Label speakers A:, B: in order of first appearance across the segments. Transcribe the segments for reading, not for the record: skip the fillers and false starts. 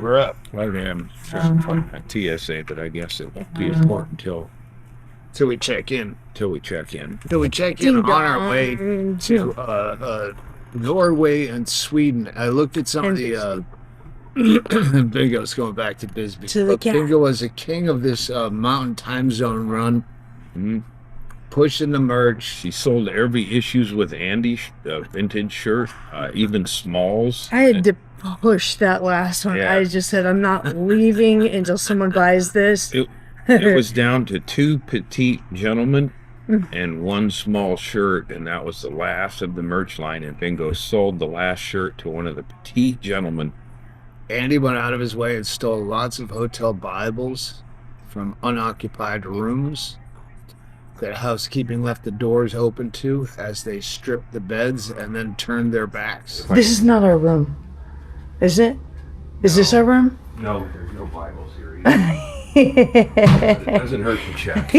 A: We're up.
B: I am a TSA, but I guess it won't be important
A: Till we check in.
B: till we check in.
A: Till we check in
C: Ding
A: on our way
C: dong.
A: to Norway and Sweden. I looked at some of the Bingo's going back to Bisbee.
C: To the cat.
A: Bingo was a king of this mountain time zone run.
B: Mhm.
A: Pushing the merch.
B: She sold every issues with Andy vintage shirt, even smalls.
C: I had to push that last one.
B: Yeah.
C: I just said, I'm not leaving until someone buys this.
B: It was down to 2 petite gentlemen and 1 small shirt, and that was the last of the merch line. And Bingo sold the last shirt to one of the petite gentlemen.
A: Andy went out of his way and stole lots of hotel Bibles from unoccupied rooms that housekeeping left the doors open to as they stripped the beds and then turned their backs.
C: This is not our room. Is it? Is this our room?
B: No, there's no Bible series. It doesn't hurt to check.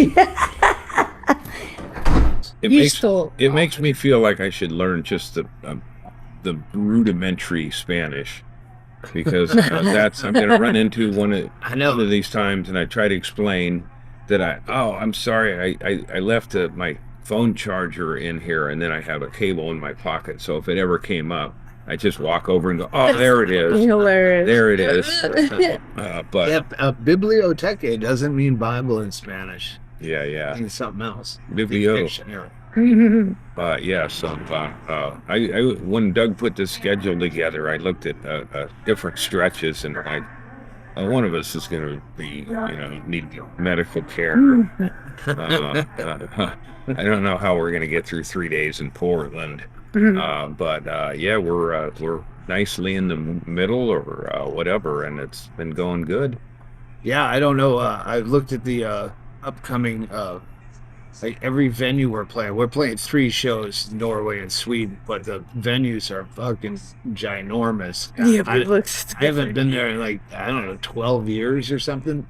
B: It makes me feel like I should learn just the rudimentary Spanish, because I'm going to run into one of these times, and I try to explain that I'm sorry, I left my phone charger in here, and then I have a cable in my pocket, so if it ever came up, I just walk over and go, oh, there it is.
C: Hilarious.
B: There it is. But
A: Yeah, biblioteca doesn't mean Bible in Spanish.
B: yeah.
A: It means something else.
B: Biblio.
A: Dictionary.
B: Yeah, so I when Doug put this schedule together, I looked at different stretches, and one of us is going to be, need medical care. I don't know how we're going to get through 3 days in Portland, but yeah, we're nicely in the middle or whatever, and it's been going good.
A: Yeah, I don't know. I looked at the upcoming, like every venue we're playing. We're playing 3 shows in Norway and Sweden, but the venues are fucking ginormous.
C: Yeah,
A: I
C: it looks
A: haven't
C: different.
A: been there in like, I don't know, 12 years or something.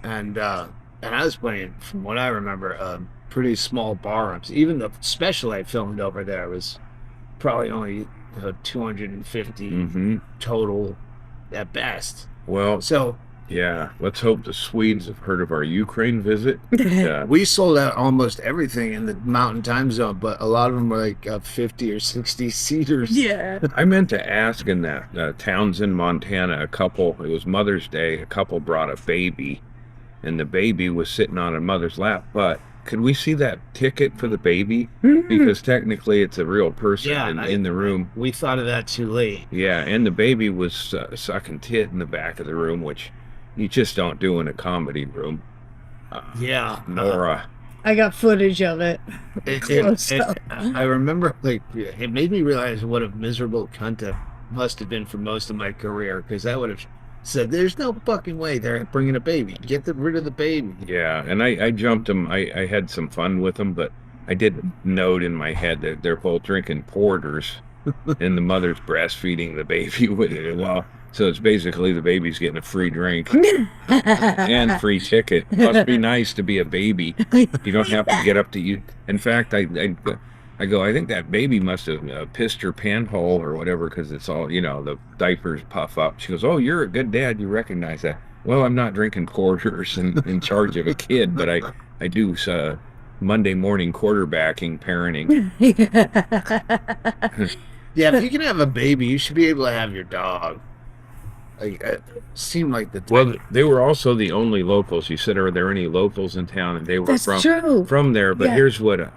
A: And I was playing, from what I remember, pretty small ballrooms. Even the special I filmed over there was probably only 250 total at best.
B: Well,
A: So
B: yeah, let's hope the Swedes have heard of our Ukraine visit.
A: we sold out almost everything in the mountain time zone, but a lot of them were like 50 or 60 seaters.
C: Yeah.
B: I meant to ask in that Townsend, Montana, it was Mother's Day, a couple brought a baby, and the baby was sitting on a mother's lap, but could we see that ticket for the baby? Because technically it's a real person in the room.
A: We thought of that too late.
B: Yeah, and the baby was sucking tit in the back of the room, which you just don't do in a comedy room. Nora.
C: I got footage of it.
A: I remember, like, it made me realize what a miserable cunt I must have been for most of my career, because I would have said, there's no fucking way they're bringing a baby. Get rid of the baby.
B: Yeah, and I jumped them. I had some fun with them, but I did note in my head that they're both drinking porters, and the mother's breastfeeding the baby with it. Well, so it's basically the baby's getting a free drink and free ticket. Must be nice to be a baby. You don't have to get up to you. In fact, I go, I think that baby must have pissed her panhole or whatever, because it's all, the diapers puff up. She goes, oh, you're a good dad. You recognize that. Well, I'm not drinking porters and in charge of a kid, but I do Monday morning quarterbacking, parenting.
A: Yeah, if you can have a baby, you should be able to have your dog. Like, it seemed like the
B: Well, they were also the only locals. You said, are there any locals in town? And they were
C: That's true.
B: from there. But
C: Yeah.
B: here's what,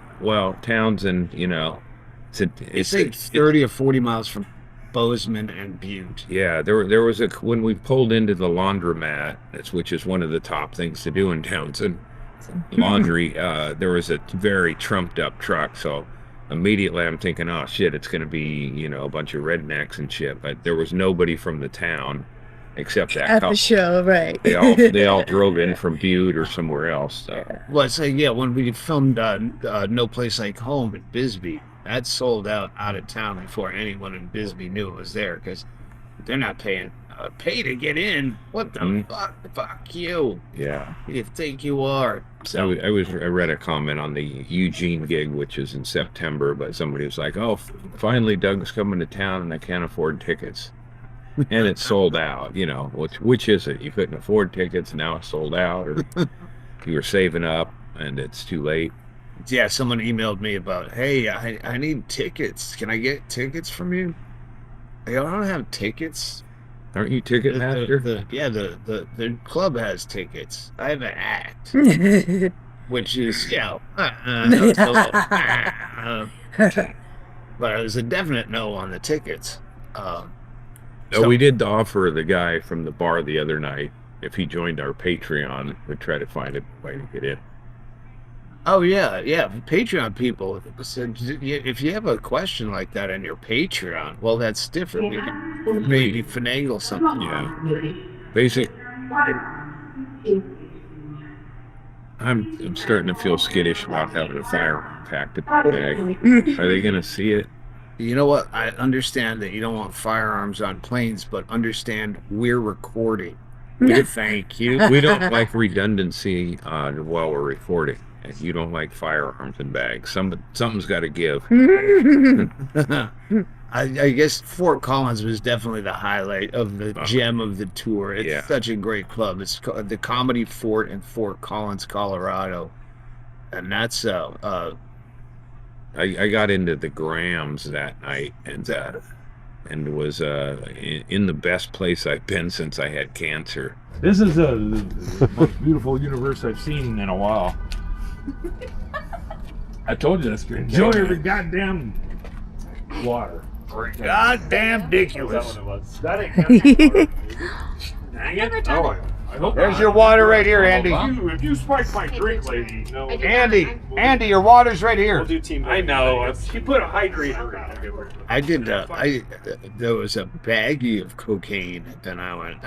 B: Townsend,
A: it's like 30 or 40 miles from Bozeman and Butte.
B: Yeah, there was when we pulled into the laundromat, which is one of the top things to do in Townsend, laundry, there was a very trumped up truck. So immediately I'm thinking, oh shit, it's going to be, a bunch of rednecks and shit. But there was nobody from the town except that
C: At
B: couple.
C: the show, right.
B: They all drove in from Butte or somewhere else. So.
A: Well, it's like, when we filmed No Place Like Home in Bisbee, that sold out of town before anyone in Bisbee knew it was there, because they're not paying pay to get in. What the fuck? Fuck you.
B: Yeah.
A: You think you are. So
B: I read a comment on the Eugene gig, which is in September, but somebody was like, oh, finally Doug's coming to town and I can't afford tickets. and it's sold out. You know, which is it? You couldn't afford tickets, now it's sold out, or you were saving up and it's too late.
A: Yeah, someone emailed me about, hey, I need tickets. Can I get tickets from you? I go, I don't have tickets.
B: Aren't you Ticketmaster?
A: The club has tickets. I have an act, which is, but it was a definite no on the tickets.
B: So we did offer the guy from the bar the other night, if he joined our Patreon, we'd try to find a way to get in.
A: Oh yeah. Patreon people said if you have a question like that on your Patreon, well, that's different. We can maybe finagle something.
B: Yeah. Basic. I'm starting to feel skittish about having a firearm packed in my bag. Are they going to see it?
A: You know what? I understand that you don't want firearms on planes, but understand we're recording. Thank you.
B: We don't like redundancy while we're recording. And you don't like firearms in bags. Something's got to give.
A: I guess Fort Collins was definitely the highlight of the gem of the tour. It's such a great club. It's called the Comedy Fort in Fort Collins, Colorado, and that's
B: I got into the Grams that night and was in the best place I've been since I had cancer.
D: This is the most beautiful universe I've seen in a while. I told you this. Enjoy every goddamn water.
A: goddamn ridiculous.
D: That ain't goddamn Dang it. Oh, I hope
A: There's
D: not.
A: your water right here, Andy.
D: If you spike my drink, lady, no.
A: Andy, your water's right here.
D: We'll do team. I know. She put a hydrator in.
A: I did. There was a baggie of cocaine, and I went,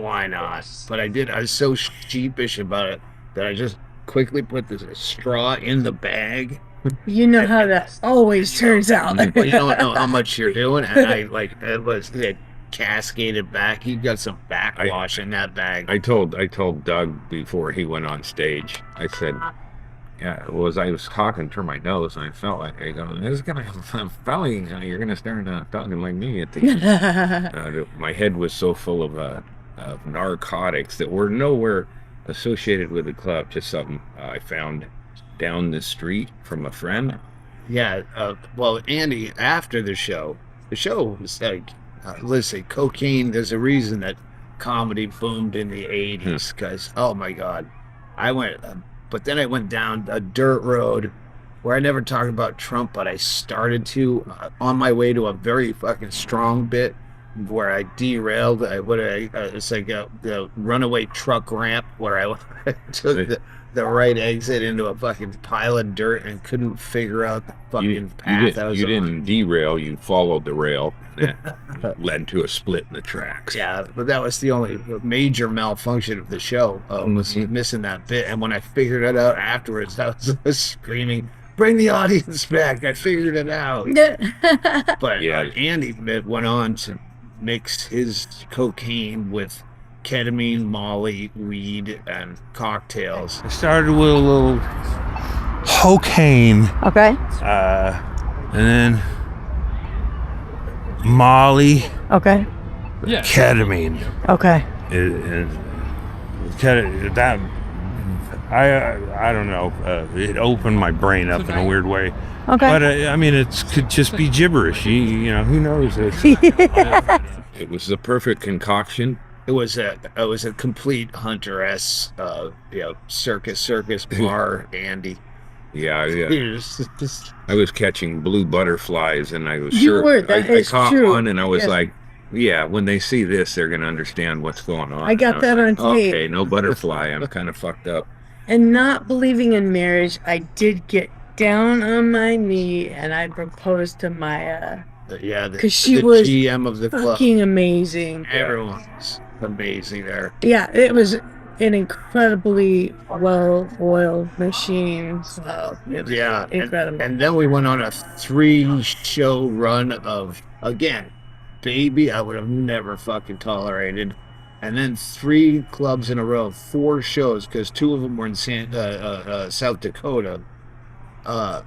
A: why not? But I did. I was so sheepish about it that I just quickly put the straw in the bag.
C: You know how that always turns out.
A: But you don't know how much you're doing, and it cascaded back. You got some backwash in that bag.
B: I told Doug before he went on stage. I said, I was talking through my nose, and I felt like I go, "This is gonna have felling. You're gonna start talking like me at the end." My head was so full of narcotics that were nowhere associated with the club. Just something I found down the street from a friend.
A: Yeah. Well, Andy, after the show was like, listen, cocaine. There's a reason that comedy boomed in the '80s because, oh my God, I went. But then I went down a dirt road where I never talked about Trump, but I started to on my way to a very fucking strong bit where I derailed. It's like the runaway truck ramp where I took the right exit into a fucking pile of dirt and couldn't figure out the fucking path I was
B: you
A: on.
B: didn't derail, you followed the rail. That led to a split in the tracks.
A: Yeah, but that was the only major malfunction of the show, was missing that bit. And when I figured it out afterwards, I was screaming, "Bring the audience back, I figured it out." But Andy went on to mix his cocaine with ketamine, Molly, weed, and cocktails.
D: I started with a little cocaine,
C: Okay.
D: and then Molly,
C: Okay.
D: ketamine.
C: Okay.
D: That I don't know. It opened my brain up in a weird way.
C: Okay.
D: But I mean, it could just be gibberish. You know, who knows?
B: It was the perfect concoction.
A: It was a complete Hunter-esque, circus bar, Andy.
B: Yeah.
A: It was just-
B: I was catching blue butterflies, and I was
C: You
B: sure
C: were, that
B: I
C: is
B: caught
C: true.
B: one, and I was
C: Yes.
B: like, "Yeah, when they see this, they're gonna understand what's going on."
C: I got
B: And was
C: that
B: like,
C: on tape.
B: Okay, no butterfly. I'm kind of fucked up.
C: And not believing in marriage, I did get down on my knee and I proposed to Maya.
A: because
C: she was
A: GM of the club.
C: Fucking amazing.
A: Everyone's amazing there.
C: Yeah, it was an incredibly well-oiled machine. So it was incredible.
A: And then we went on a 3-show run of, again, Baby, I would have never fucking tolerated. And then 3 clubs in a row, 4 shows, because 2 of them were in South Dakota, that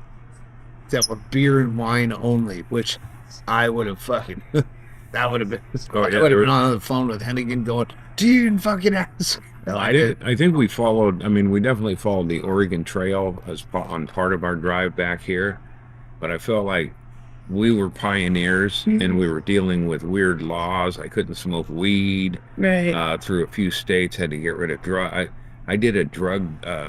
A: were beer and wine only, which I would have fucking... That would have been.
B: Oh,
A: I
B: yeah,
A: would
B: there
A: have been
B: was-
A: on the phone with Hennigan going, "Dude, fucking ass." No,
B: I think we followed. I mean, we definitely followed the Oregon Trail on part of our drive back here, but I felt like we were pioneers and we were dealing with weird laws. I couldn't smoke weed.
C: Right.
B: Through a few states, had to get rid of drug. I did a drug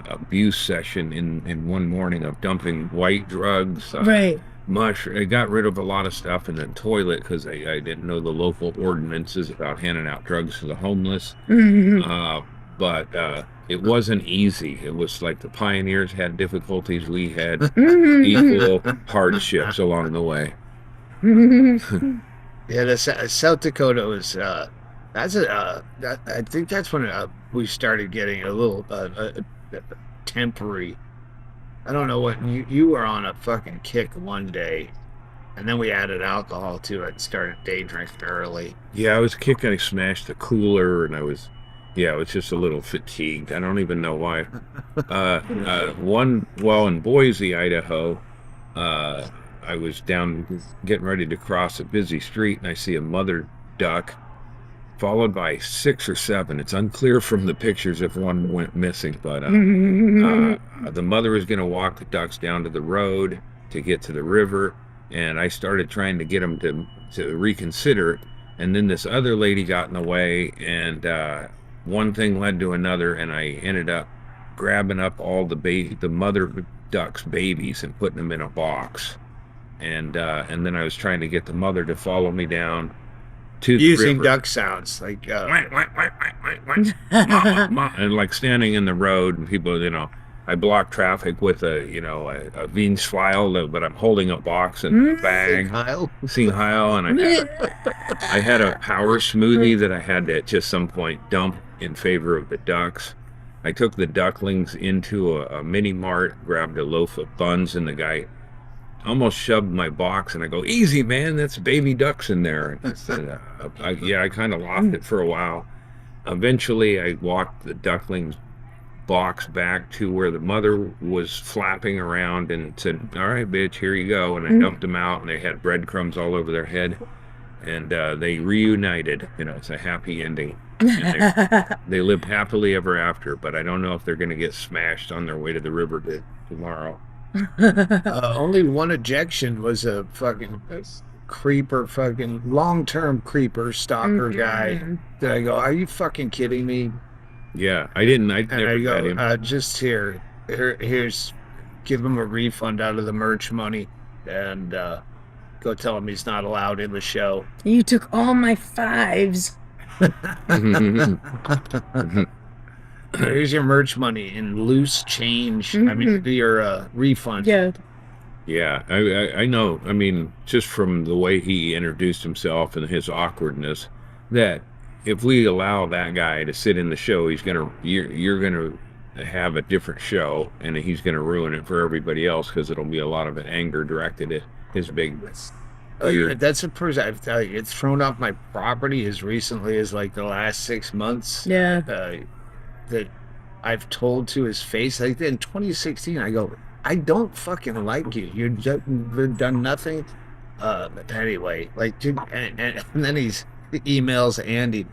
B: abuse session in one morning of dumping white drugs,
C: Right.
B: mush. I got rid of a lot of stuff in the toilet because I didn't know the local ordinances about handing out drugs to the homeless. But it wasn't easy. It was like the pioneers had difficulties. We had equal hardships along the way.
A: Yeah, South Dakota was. I think that's when we started getting a little temporary. I don't know what you were on a fucking kick one day, and then we added alcohol to it and started day drinking early.
B: Yeah, I was kicking. I smashed the cooler, and I was just a little fatigued. I don't even know why. In Boise, Idaho, I was down getting ready to cross a busy street, and I see a mother duck followed by 6 or 7. It's unclear from the pictures if one went missing, but the mother was going to walk the ducks down to the road to get to the river, and I started trying to get them to reconsider, and then this other lady got in the way, and one thing led to another, and I ended up grabbing up all the mother duck's babies and putting them in a box, and then I was trying to get the mother to follow me down to the
A: Using
B: river.
A: duck sounds like
B: And like standing in the road, and people, I block traffic with a Vins file, but I'm holding a box and a bag.
A: Kyle.
B: Seeing Heil, and I had a power smoothie that I had to at just some point dump in favor of the ducks. I took the ducklings into a mini mart, grabbed a loaf of buns, and the guy almost shoved my box, and I go, "Easy, man, that's baby ducks in there." And I said, I kind of lost it for a while. Eventually, I walked the ducklings box back to where the mother was flapping around and said, "All right, bitch, here you go." And I dumped them out, and they had breadcrumbs all over their head, and they reunited. It's a happy ending. And they lived happily ever after, but I don't know if they're going to get smashed on their way to the river tomorrow.
A: Only one ejection was a fucking creeper, fucking long-term creeper stalker guy. That I go, "Are you fucking kidding me?"
B: Yeah, I didn't. I
A: And
B: never
A: I
B: met him.
A: go, "Just here's, give him a refund out of the merch money, and go tell him he's not allowed in the show."
C: You took all my 5s.
A: Here's your merch money in loose change. I mean, your refund.
C: Yeah.
B: Yeah, I know. I mean, just from the way he introduced himself and his awkwardness, that if we allow that guy to sit in the show, you're gonna have a different show, and he's gonna ruin it for everybody else because it'll be a lot of anger directed at his big.
A: That's a person. I've tell you, it's thrown off my property as recently as like the last 6 months.
C: Yeah.
A: That I've told to his face. Like in 2016, I go, "I don't fucking like you. You've done nothing." Anyway, like, dude, and then he emails Andy.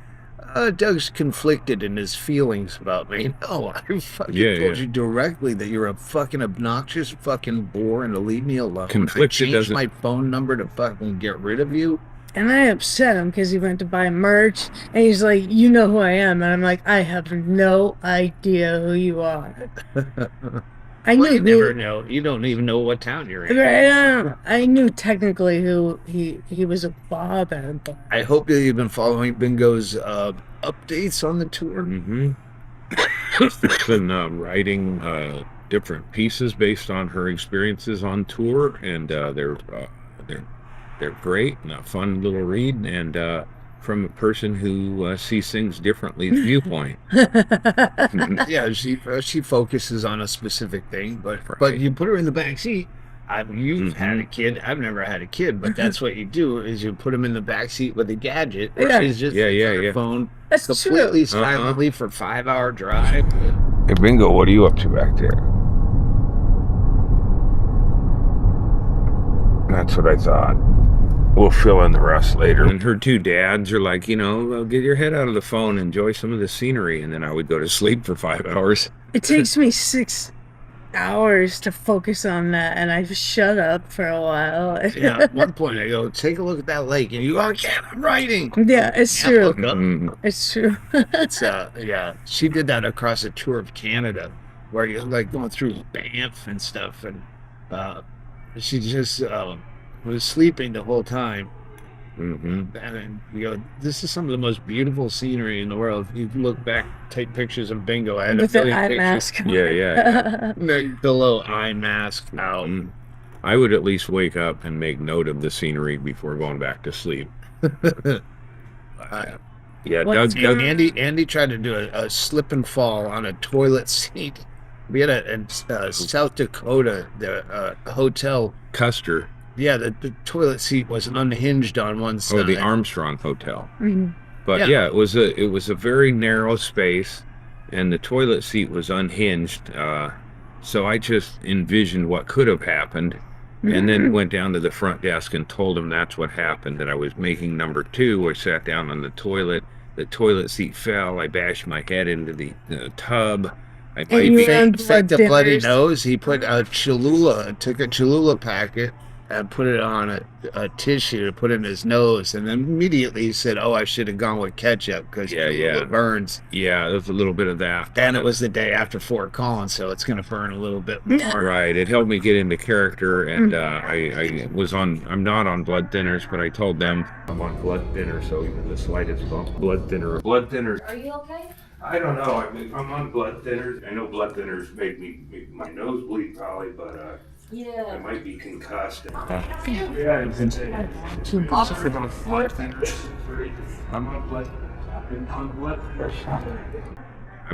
A: Doug's conflicted in his feelings about me. No, I fucking told you directly that you're a fucking obnoxious fucking bore and to leave me alone.
B: Conflicted
A: I changed
B: doesn't-
A: my phone number to fucking get rid of you.
C: And I upset him because he went to buy merch, and he's like, "You know who I am?" And I'm like, "I have no idea who you are." I
A: Well,
C: knew
A: you never know. You don't even know what town you're in.
C: I knew technically who he was a bother, but
A: I hope that you've been following Bingo's updates on the tour.
B: She's been writing different pieces based on her experiences on tour, and they're great and a fun little read, and from a person who sees things differently viewpoint.
A: Yeah, she focuses on a specific thing, but
B: Right.
A: you put her in the back seat. You've had a kid. I've never had a kid, but that's what you do is you put them in the back seat with a gadget.
C: Yeah.
A: She's just
B: Yeah,
A: on her phone
C: that's
A: completely
C: true.
A: silently for 5-hour drive.
B: Hey, Bingo, what are you up to back there? That's what I thought.
D: We'll fill in the rest later.
B: And her two dads are like, get your head out of the phone, enjoy some of the scenery. And then I would go to sleep for 5 hours.
C: It takes me 6 hours to focus on that, and I just shut up for a while.
A: Yeah, at one point I go, take a look at that lake, and you go, I can't, I'm writing.
C: Yeah, it's
A: Yeah,
C: true.
A: look up.
B: Mm,
C: It's true.
A: It's yeah, she did that across a tour of Canada, where you're like going through Banff and stuff, and she just was sleeping the whole time.
B: mhm.
A: And then you go, this is some of the most beautiful scenery in the world. You look back, take pictures of Bingo. I had
C: With
A: a
C: the
A: million
C: eye
A: pictures.
C: mask.
B: Yeah.
A: Below eye mask out.
B: I would at least wake up and make note of the scenery before going back to sleep. Yeah,
C: What's-
B: Doug,
A: Andy tried to do a slip and fall on a toilet seat. We had in South Dakota, the hotel.
B: Custer.
A: Yeah, the toilet seat was unhinged on one side.
B: Oh, the Armstrong Hotel.
C: Mhm.
B: But
A: Yeah.
B: yeah, it was a very narrow space, and the toilet seat was unhinged. So I just envisioned what could have happened, and then went down to the front desk and told them that's what happened. That I was making number 2. I sat down on the toilet. The toilet seat fell. I bashed my head into the tub. I might
C: you
B: be.
C: were on
A: faked a
C: blood
A: bloody
C: dinners.
A: nose. He put a Cholula, took a Cholula packet and put it on a tissue to put in his nose, and then immediately he said, "Oh, I should have gone with ketchup because
B: Yeah.
A: burns."
B: Yeah, there's a little bit of that.
A: And it was the day after Fort Collins, so it's going to burn a little bit more.
B: Right. It helped me get into character, and I was on. I'm not on blood thinners, but I told them I'm on blood thinner, so even the slightest bump, blood thinner. Blood thinners.
E: Are you okay?
D: I don't know. I mean, I'm on blood thinners. I know blood thinners make my nose bleed probably, but I
E: Yeah.
D: might be concussed.
A: Yeah, it's insane.
D: I'm on blood thinners.
B: I'm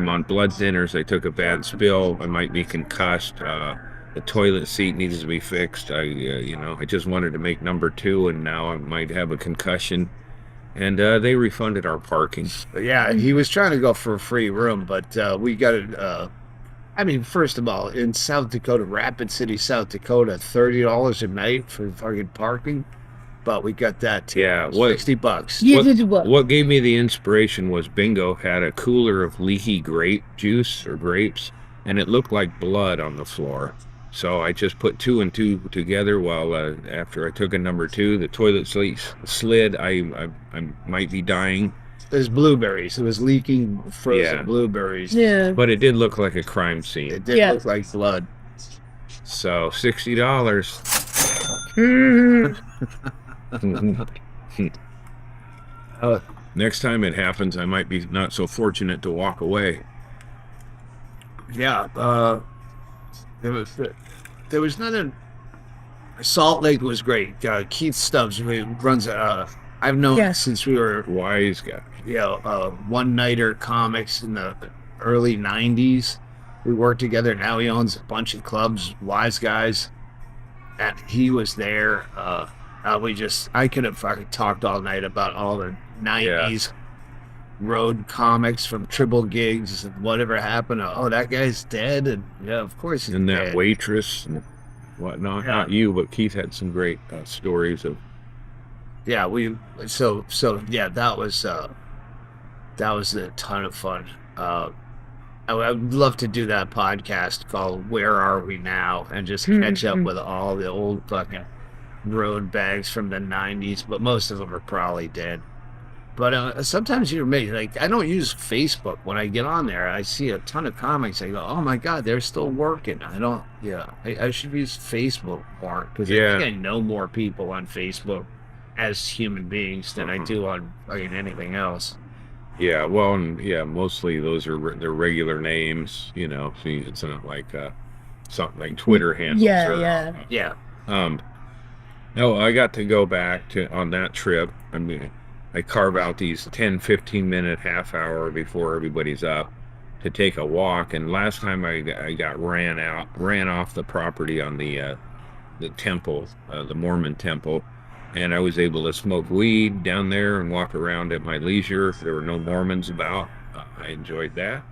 B: on blood thinners. I took a bad spill. I might be concussed. The toilet seat needs to be fixed. I just wanted to make number 2, and now I might have a concussion. And they refunded our parking.
A: But yeah, he was trying to go for a free room, but we got it. I mean, first of all, in South Dakota, Rapid City, South Dakota, $30 a night for fucking parking. But we got that too.
B: Yeah, what-
A: $60.
C: You did what?
B: What gave me the inspiration was Bingo had a cooler of leaky grape juice or grapes, and it looked like blood on the floor. So I just put 2 and 2 together. While after I took a number 2, the toilet seat slid. I might be dying,
A: There's blueberries. It was leaking frozen
B: Yeah.
A: blueberries.
C: Yeah.
B: but it did look like a crime scene.
A: It did
C: Yeah.
A: look like blood.
B: So $60.
C: Mhm.
B: Next time it happens, I might be not so fortunate to walk away.
A: Yeah. There was nothing. Salt Lake was great. Keith Stubbs who runs. I've known
C: Yes.
A: since we were
B: Wise guy.
A: one-nighter comics in the early 90s. We worked together. Now he owns a bunch of clubs, Wise Guys. And he was there. I could have fucking talked all night about all the 90s road comics from triple gigs and whatever happened. Oh, that guy's dead. And yeah, of course he's
B: And that
A: dead.
B: waitress and whatnot.
A: Yeah.
B: Not you, but Keith had some great stories of.
A: Yeah, yeah, that was a ton of fun. I would love to do that podcast called "Where Are We Now" and just catch up with all the old fucking road bags from the '90s, but most of them are probably dead. But sometimes you're amazed. Like, I don't use Facebook. When I get on there, I see a ton of comics. I go, "Oh my god, they're still working." I don't. Yeah, I should use Facebook more because
B: Yeah.
A: I think I know more people on Facebook as human beings than I do on fucking anything else.
B: Yeah, well, and yeah, mostly those are their regular names. So it's not like something like Twitter handles.
C: Yeah,
A: Yeah.
B: No, I got to go back on that trip. I mean, I carve out these 10, 15-minute half hour before everybody's up to take a walk. And last time I got ran off the property on the temple, the Mormon temple. And I was able to smoke weed down there and walk around at my leisure. There were no Mormons about. I enjoyed that.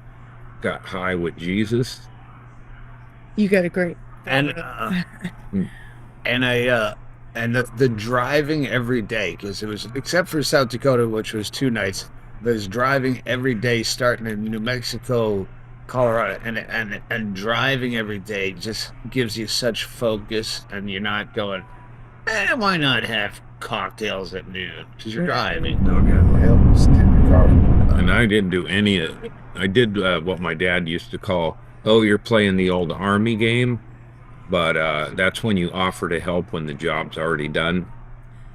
B: Got high with Jesus.
C: You got a great.
A: And and I And the driving every day, because it was, except for South Dakota, which was 2 nights, there's driving every day starting in New Mexico, Colorado, and driving every day just gives you such focus, and you're not going, why not have cocktails at noon? Because you're driving.
B: And I didn't do any of it. I did what my dad used to call, you're playing the old army game, but that's when you offer to help when the job's already done.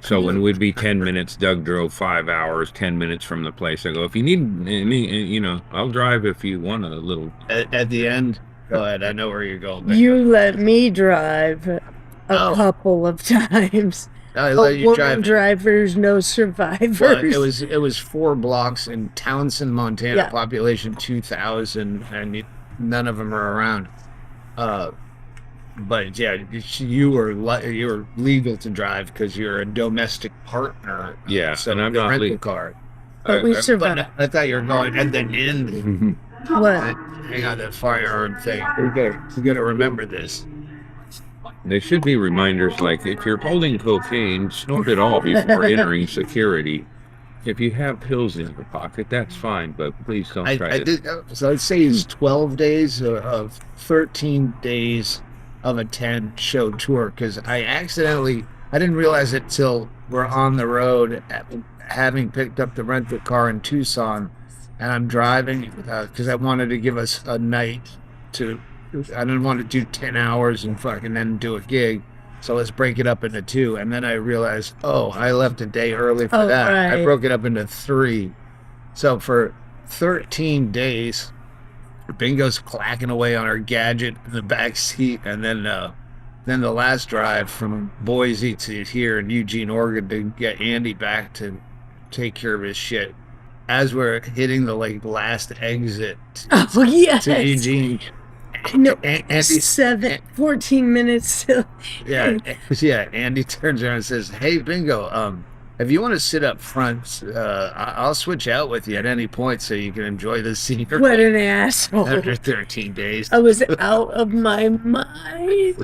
B: So when we'd be 10 minutes, Doug drove 5 hours, 10 minutes from the place. I go, if you need any, I'll drive if you want a little.
A: At the end, go ahead. I know where you're going.
C: You let me drive a couple of times.
A: I let you drive.
C: Drivers, no survivors.
A: Well, it was 4 blocks in Townsend, Montana, population 2,000, and none of them are around. But yeah, you were legal to drive because you're a domestic partner.
B: Yeah,
A: so
B: and I'm
A: the
B: not
A: rental
B: legal.
A: car.
C: But we survived.
A: But I thought you were going at the end.
C: What?
A: Hang on, that firearm thing. We gotta remember this.
B: There should be reminders like, if you're holding cocaine, snort it all before entering security. If you have pills in your pocket, that's fine, but please don't try to.
A: So I'd say it's 12 days of 13 days of a 10-show tour, because I didn't realize it till we're on the road, having picked up the rental car in Tucson, and I'm driving because I wanted to give us a night to. I didn't want to do 10 hours and fucking then do a gig. So let's break it up into 2. And then I realized, I left a day early for that.
C: Right.
A: I broke it up into 3. So for 13 days, Bingo's clacking away on our gadget in the back seat. And then the last drive from Boise to here in Eugene, Oregon, to get Andy back to take care of his shit. As we're hitting the last exit to Eugene.
C: No, 14 minutes till.
A: Yeah. Andy turns around and says, "Hey, Bingo, if you want to sit up front, I'll switch out with you at any point so you can enjoy the scenery."
C: What an asshole!
A: After 13 days,
C: I was out of my mind.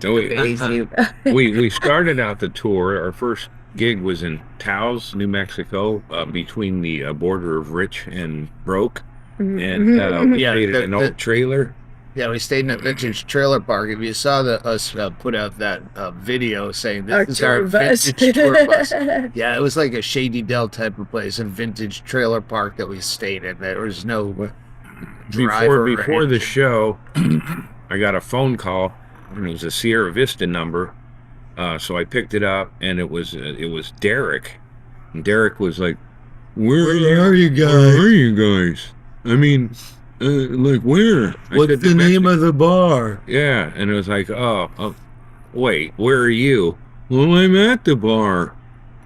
B: We started out the tour. Our first gig was in Taos, New Mexico, between the border of rich and broke, and we stayed in an old trailer.
A: Yeah, we stayed in a vintage trailer park. If you saw us put out that video saying this is our vintage tour bus. Yeah, it was like a Shady Dell type of place, a vintage trailer park that we stayed in. There was no driver.
B: Before the show, I got a phone call, and it was a Sierra Vista number. So I picked it up, and it was Derek. And Derek was like, "Where are you guys? Where are you guys? I mean." Like where?
A: What's the name of the bar?
B: Yeah, and it was like, wait, where are you? Well, I'm at the bar.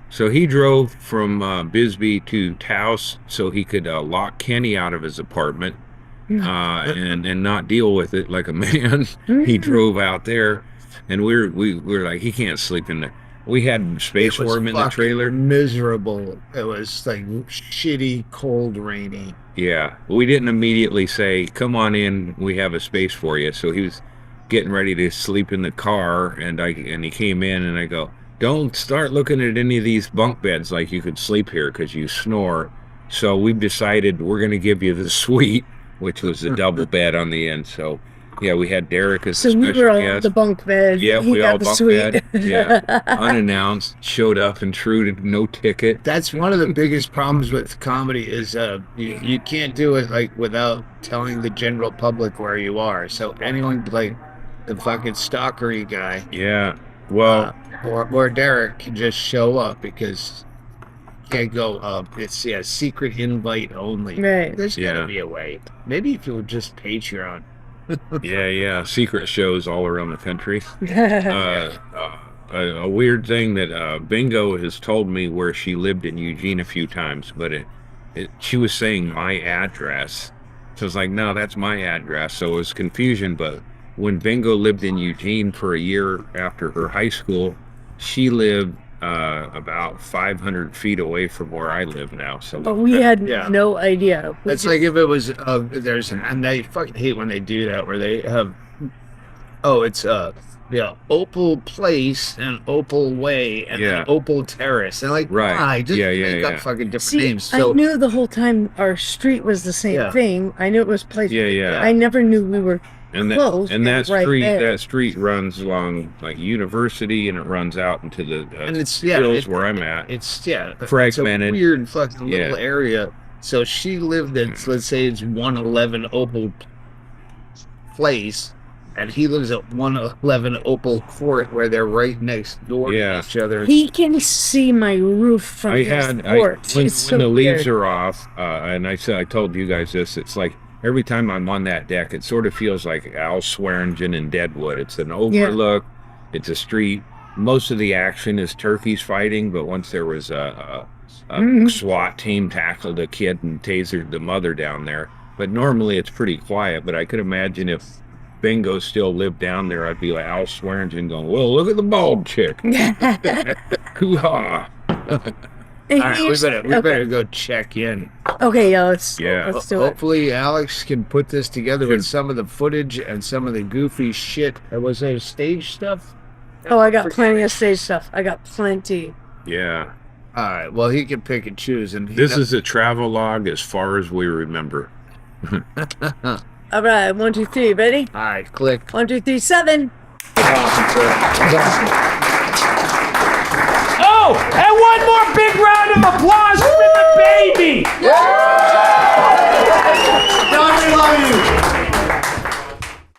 B: So he drove from Bisbee to Taos so he could lock Kenny out of his apartment and not deal with it like a man. He drove out there, and we were like, he can't sleep in there. We had space for him in the trailer.
A: Miserable. It was like shitty, cold, rainy.
B: Yeah, we didn't immediately say, "Come on in, we have a space for you." So he was getting ready to sleep in the car, and he came in, and I go, "Don't start looking at any of these bunk beds like you could sleep here because you snore." So we've decided we're going to give you the suite, which was the double bed on the end. So yeah, we had Derek as a special guest.
C: So we were all the bunk bed.
B: Yeah, we all bunk bed. Yeah, unannounced, showed up, intruded, no ticket.
A: That's one of the biggest problems with comedy is you can't do it without telling the general public where you are. So anyone like the fucking stalkery guy,
B: yeah, well,
A: or Derek can just show up because you can't go. It's secret invite only.
C: Right.
A: There's gotta be a way. Maybe if you would just Patreon.
B: Yeah, secret shows all around the country. A weird thing that Bingo has told me where she lived in Eugene a few times, but she was saying my address. So I was like, no, that's my address. So it was confusion, but when Bingo lived in Eugene for a year after her high school, she lived about 500 feet away from where I live now. So
C: but we had no idea.
A: It's like if it was and they fucking hate when they do that, where they have, it's Yeah, Opal Place and Opal Way and then Opal Terrace. And like,
B: Right.
A: why? Just
B: Yeah,
A: make up fucking different names.
C: I
A: So
C: knew the whole time our street was the same thing. I knew it was place.
B: Yeah.
C: I never knew we were close.
B: That
C: right
B: street
C: there.
B: that street runs along like University, and it runs out into the
A: and it's
B: hills where I'm at.
A: It's
B: fragmented.
A: It's a weird fucking little area. So she lived at, let's say it's 111 Opal Place, and he lives at 111 Opal Court, where they're right next door to each other.
C: He can see my roof from his porch.
B: When
C: so
B: the leaves
C: weird.
B: are off, and I told you guys this, it's like every time I'm on that deck, it sort of feels like Al Swearingen in Deadwood. It's an overlook, it's a street. Most of the action is turkeys fighting, but once there was a SWAT team tackled a kid and tasered the mother down there. But normally it's pretty quiet. But I could imagine if Bingo still lived down there, I'd be like Al Swearingen going, well, look at the bald chick. Hoo-ha.
A: All right, we better go check in.
C: Okay, yeah, let's do it.
A: Hopefully Alex can put this together with some of the footage and some of the goofy shit. Was there stage stuff?
C: Oh, I got plenty of stage stuff. I got plenty.
B: Yeah.
A: All right. Well, he can pick and choose. And
B: this is a travel log as far as we remember.
C: All right, 1, 2, 3, ready?
A: All right, click.
C: 1, 2, 3, 7.
D: Oh, and one more big round of applause for the baby.